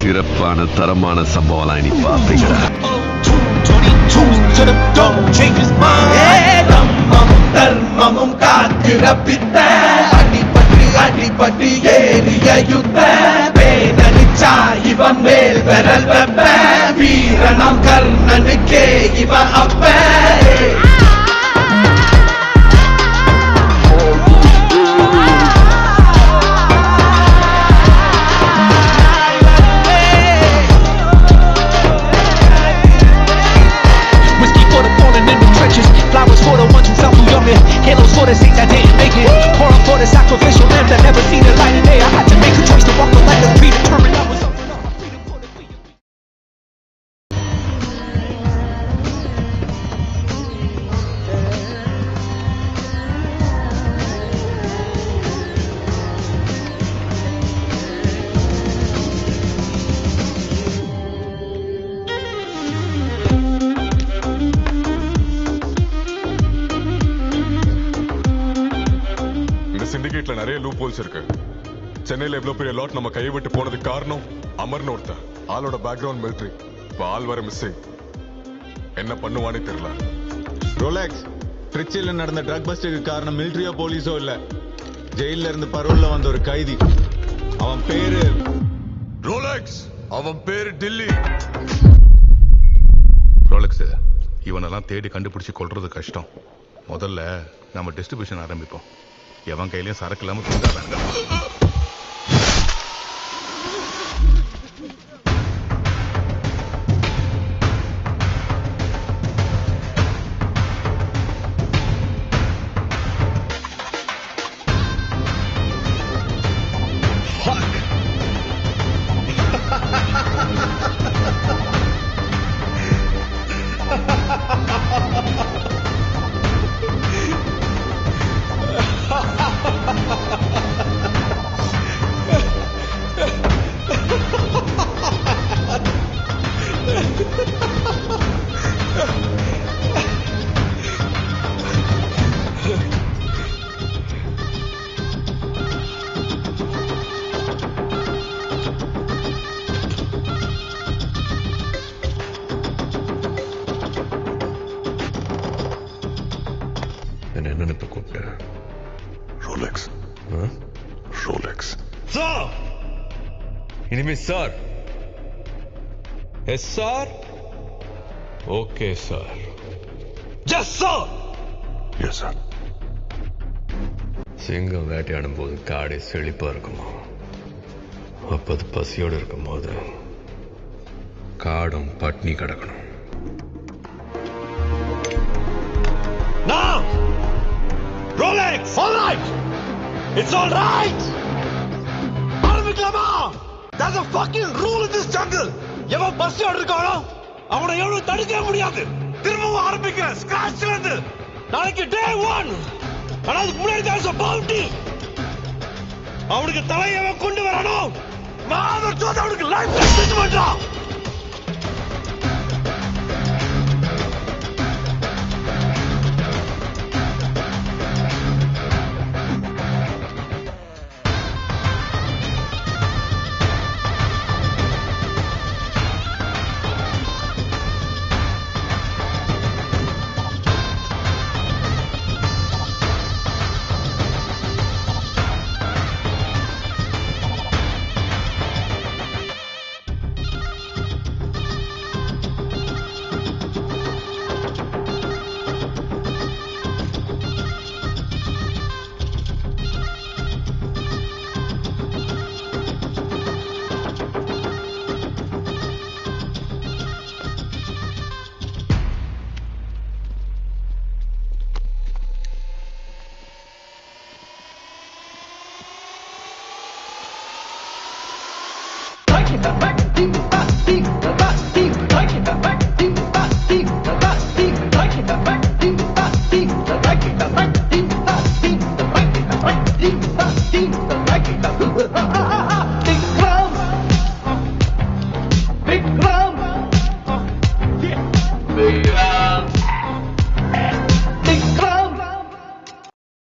சிறப்பான தரமான சம்பவம் நீ பாப்பீங்களா? தர்மமும் காக்கிற பித்த அடிபட்டு ஏறிய யுத்த வேதனிச்சா இவன் மேல் விரல் வெப்ப வீரனாம் கர்ணனுக்கே இவன் அப்ப Flowers for the ones who fell through your myth. Halos for the saints that didn't make it. Pour up for the sacrificial lamb that never seen the light of day. I had to make a choice to walk the light of predetermined. I was சிண்டிகேட்ல நிறைய loop holes இருக்கு. சென்னையில எவ்வளவு பெரிய lot நம்ம கையை விட்டு போனதுக்கு காரணம் அமர்னு ஒருத்தர். ஆளோட பேக்ரவுண்ட் மிலிட்டரி. இப்ப ஆள் வர மிஸ்ஸிங். என்ன பண்ணுவானே தெரியல. ரோலெக்ஸ் திருச்சியில நடந்த ட்ரக் பஸ்டுக்கு காரணம் மிலிட்டரியோ போலீஸோ இல்ல, ஜெயில இருந்து பரோல்ல வந்த ஒரு கைதி. அவன் பேரு ரோலெக்ஸ். அவன் பேரு டில்லி. ரோலெக்ஸ் இவனெல்லாம் தேடி கண்டுபிடிச்சு கொள்றது கஷ்டம். முதல்ல நம்ம டிஸ்ட்ரிபியூஷன் ஆரம்பிப்போம். எவன் கையிலயும் சரக்கு இல்லாம தூங்காதாங்க. என்னன்னு கூப்பிட்டேன்? ரோலெக்ஸ். Rolex sir. இனிமே sir. Yes sir. Okay sir. Just sir. Yes sir. சிங்கம் வேட்டையாடும் போது காடே செழிப்பா இருக்குமா? அப்பது பசியோடு இருக்கும் போது காடும் பட்னி கிடக்கணும். Now! Rolex! All right! It's all right! ஆரம்பிக்கலாமா? There's a fucking rule in this jungle! எவன் பஸ் இருக்கானோ அவனை எவ்வளவு தடுக்க முடியாது. திரும்பவும் ஆரம்பிக்கிறேன் ஸ்கிராச்ல இருந்து. நாளைக்கு டே 1. ஆனா அதுக்கு முன்னாடி there's a bounty. அவனுக்கு தலையை கொண்டு வரணும். மாதர் சோத அவனுக்கு லைஃப் செட் பண்றான். Deep,